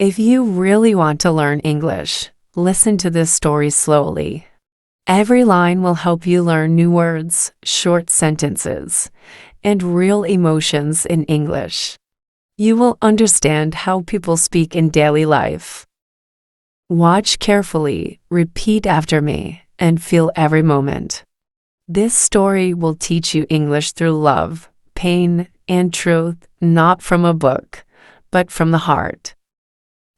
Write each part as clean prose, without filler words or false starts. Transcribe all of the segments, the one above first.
If you really want to learn English, listen to this story slowly. Every line will help you learn new words, short sentences, and real emotions in English. You will understand how people speak in daily life. Watch carefully, repeat after me, and feel every moment. This story will teach you English through love, pain, and truth, not from a book, but from the heart.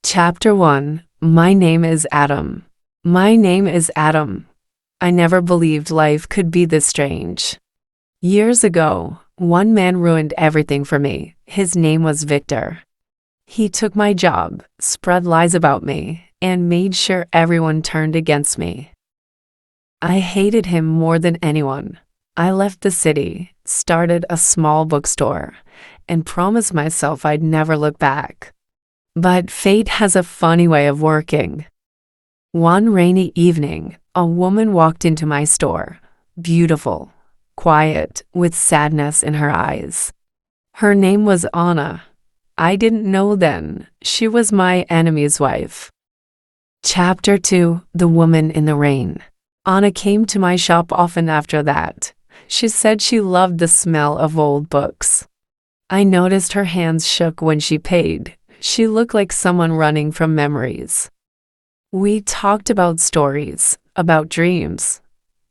Chapter 1. My name is Adam. My name is Adam. I never believed life could be this strange. Years ago, one man ruined everything for me. His name was Victor. He took my job, spread lies about me, and made sure everyone turned against me. I hated him more than anyone. I left the city, started a small bookstore, and promised myself I'd never look back. But fate has a funny way of working. One rainy evening, a woman walked into my store, beautiful, quiet, with sadness in her eyes. Her name was Anna. I didn't know then, she was my enemy's wife. Chapter 2. The Woman in the Rain. Anna came to my shop often after that. She said she loved the smell of old books. I noticed her hands shook when she paid. She looked like someone running from memories. We talked about stories, about dreams.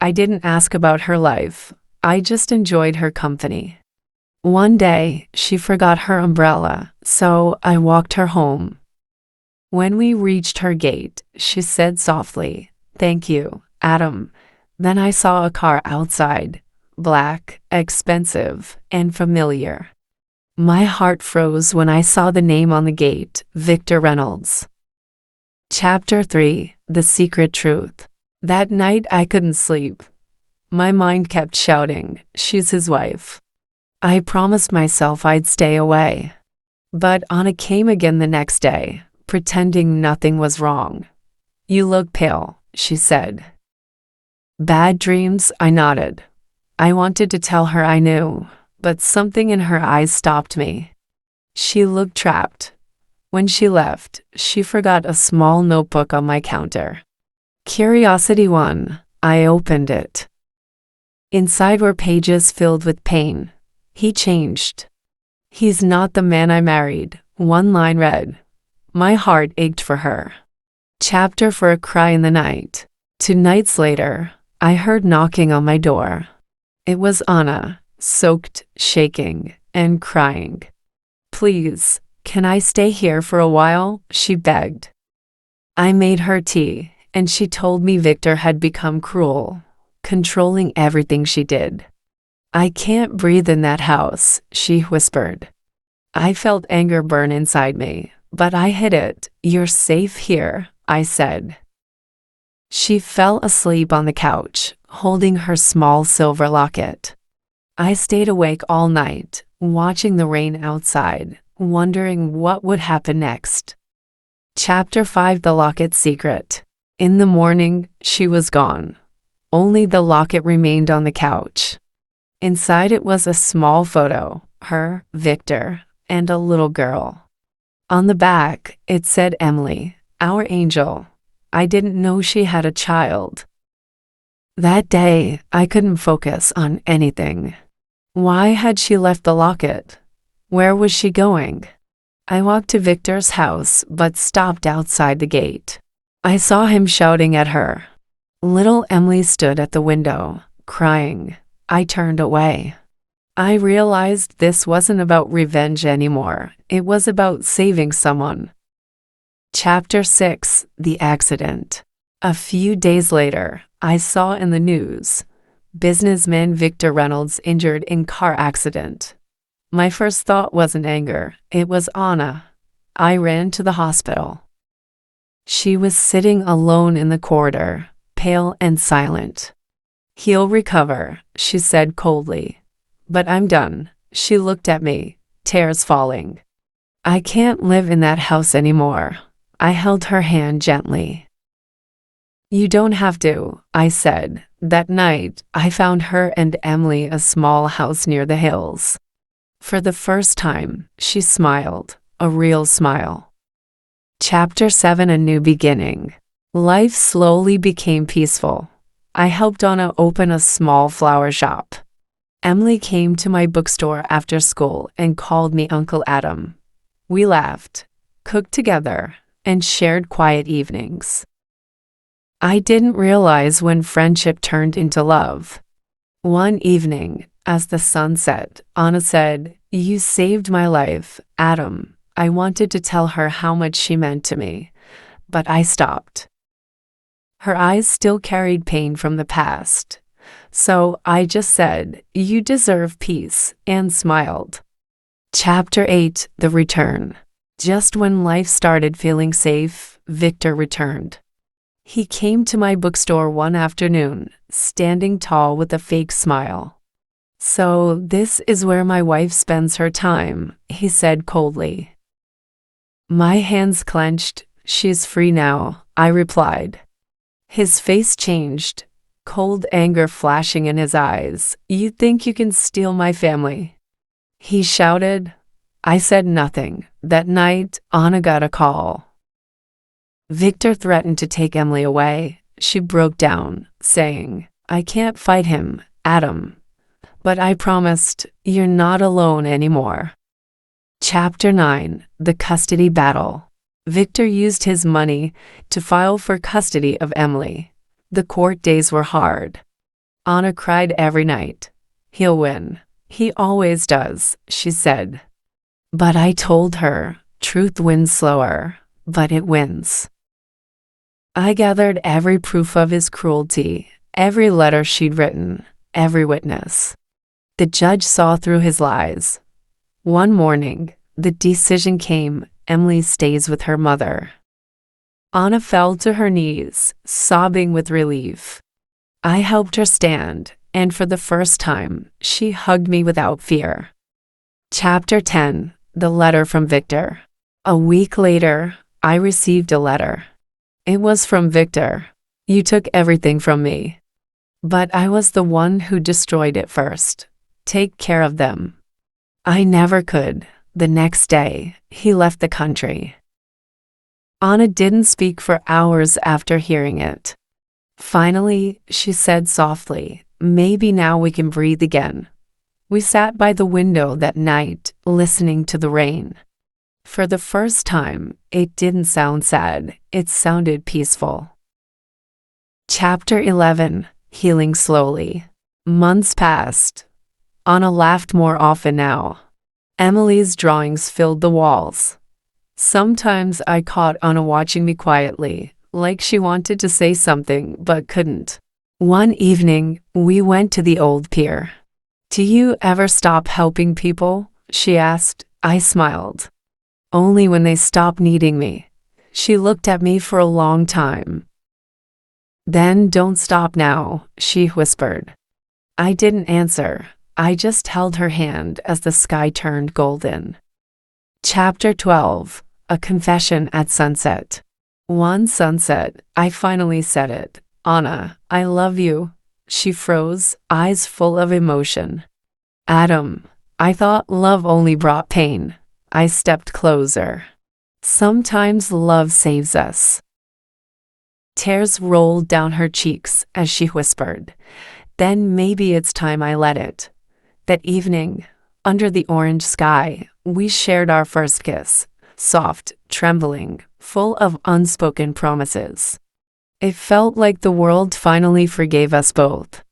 I didn't ask about her life. I just enjoyed her company. One day, she forgot her umbrella, so I walked her home. When we reached her gate, she said softly, "Thank you, Adam." Then I saw a car outside, black, expensive, and familiar. My heart froze when I saw the name on the gate, Victor Reynolds. Chapter 3. The Secret Truth. That night I couldn't sleep. My mind kept shouting, "She's his wife." I promised myself I'd stay away. But Anna came again the next day, pretending nothing was wrong. "You look pale," she said. "Bad dreams?" I nodded. I wanted to tell her I knew, but something in her eyes stopped me. She looked trapped. When she left, she forgot a small notebook on my counter. Curiosity 1. I opened it. Inside were pages filled with pain. He changed. "He's not the man I married," one line read. My heart ached for her. Chapter 4. A Cry in the Night. 2 nights later, I heard knocking on my door. It was Anna, soaked, shaking, and crying. "Please, can I stay here for a while?" she begged. I made her tea, and she told me Victor had become cruel, controlling everything she did. "I can't breathe in that house," she whispered. I felt anger burn inside me, but I hid it. "You're safe here," I said. She fell asleep on the couch, holding her small silver locket. I stayed awake all night, watching the rain outside, wondering what would happen next. Chapter 5. The Locket Secret. In the morning, she was gone. Only the locket remained on the couch. Inside it was a small photo, her, Victor, and a little girl. On the back, it said Emily, our angel. I didn't know she had a child. That day, I couldn't focus on anything. Why had she left the locket? Where was she going? I walked to Victor's house but stopped outside the gate. I saw him shouting at her. Little Emily stood at the window, crying. I turned away. I realized this wasn't about revenge anymore. It was about saving someone. Chapter 6. The Accident. A few days later, I saw in the news, businessman Victor Reynolds injured in car accident. My first thought wasn't anger, it was Anna. I ran to the hospital. She was sitting alone in the corridor, pale and silent. "He'll recover," she said coldly. "But I'm done." She looked at me, tears falling. "I can't live in that house anymore." I held her hand gently. "You don't have to," I said. That night, I found her and Emily a small house near the hills. For the first time, she smiled, a real smile. Chapter 7: A New Beginning. Life slowly became peaceful. I helped Anna open a small flower shop. Emily came to my bookstore after school and called me Uncle Adam. We laughed, cooked together, and shared quiet evenings. I didn't realize when friendship turned into love. One evening, as the sun set, Anna said, "You saved my life, Adam." I wanted to tell her how much she meant to me, but I stopped. Her eyes still carried pain from the past. So I just said, "You deserve peace," and smiled. Chapter 8: The Return. Just when life started feeling safe, Victor returned. He came to my bookstore one afternoon, standing tall with a fake smile. "So this is where my wife spends her time," he said coldly. My hands clenched. "She's free now," I replied. His face changed, cold anger flashing in his eyes. "You think you can steal my family?" he shouted. I said nothing. That night, Anna got a call. Victor threatened to take Emily away. She broke down, saying, "I can't fight him, Adam. But I promised, you're not alone anymore." Chapter 9: The Custody Battle. Victor used his money to file for custody of Emily. The court days were hard. Anna cried every night. "He'll win. He always does," she said. But I told her, truth wins slower, but it wins. I gathered every proof of his cruelty, every letter she'd written, every witness. The judge saw through his lies. One morning, the decision came: Emily stays with her mother. Anna fell to her knees, sobbing with relief. I helped her stand, and for the first time, she hugged me without fear. Chapter 10: The Letter from Victor. A week later, I received a letter. It was from Victor. "You took everything from me. But I was the one who destroyed it first. Take care of them." I never could. The next day, he left the country. Anna didn't speak for hours after hearing it. Finally, she said softly, "Maybe now we can breathe again." We sat by the window that night, listening to the rain. For the first time, it didn't sound sad, it sounded peaceful. Chapter 11: Healing Slowly. Months passed. Anna laughed more often now. Emily's drawings filled the walls. Sometimes I caught Anna watching me quietly, like she wanted to say something but couldn't. One evening, we went to the old pier. "Do you ever stop helping people?" she asked. I smiled. "Only when they stop needing me." She looked at me for a long time. "Then don't stop now," she whispered. I didn't answer. I just held her hand as the sky turned golden. Chapter 12: A Confession at Sunset. One sunset, I finally said it. "Anna, I love you." She froze, eyes full of emotion. "Adam, I thought love only brought pain." I stepped closer. "Sometimes love saves us." Tears rolled down her cheeks as she whispered, "Then maybe it's time I let it." That evening, under the orange sky, we shared our first kiss, soft, trembling, full of unspoken promises. It felt like the world finally forgave us both.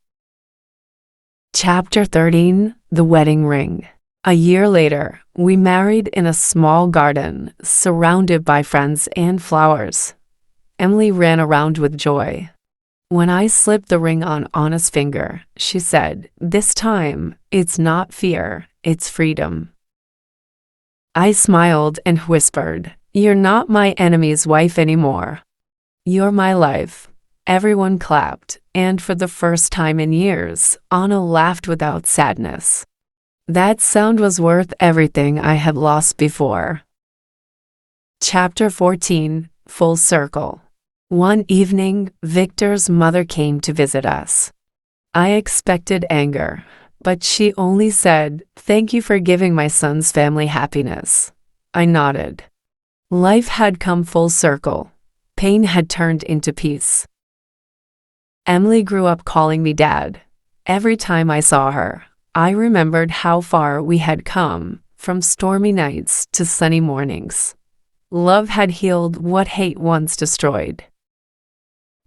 Chapter 13: The Wedding Ring. A year later, we married in a small garden, surrounded by friends and flowers. Emily ran around with joy. When I slipped the ring on Anna's finger, she said, "This time, it's not fear, it's freedom." I smiled and whispered, "You're not my enemy's wife anymore. You're my life." Everyone clapped, and for the first time in years, Anna laughed without sadness. That sound was worth everything I had lost before. Chapter 14: Full Circle. One evening, Victor's mother came to visit us. I expected anger, but she only said, "Thank you for giving my son's family happiness." I nodded. Life had come full circle. Pain had turned into peace. Emily grew up calling me Dad. Every time I saw her, I remembered how far we had come, from stormy nights to sunny mornings. Love had healed what hate once destroyed.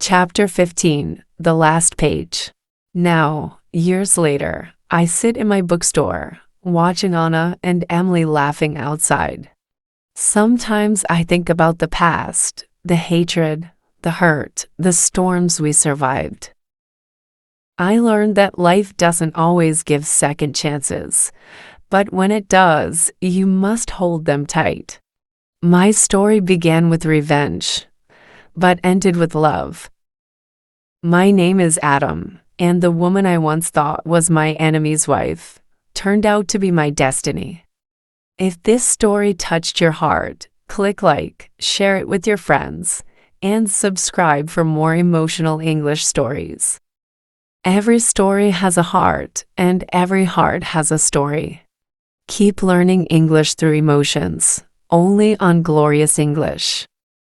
Chapter 15, The Last Page. Now, years later, I sit in my bookstore, watching Anna and Emily laughing outside. Sometimes I think about the past, the hatred, the hurt, the storms we survived. I learned that life doesn't always give second chances, but when it does, you must hold them tight. My story began with revenge, but ended with love. My name is Adam, and the woman I once thought was my enemy's wife turned out to be my destiny. If this story touched your heart, click like, share it with your friends, and subscribe for more emotional English stories. Every story has a heart, and every heart has a story. Keep learning English through emotions, only on Glorious English.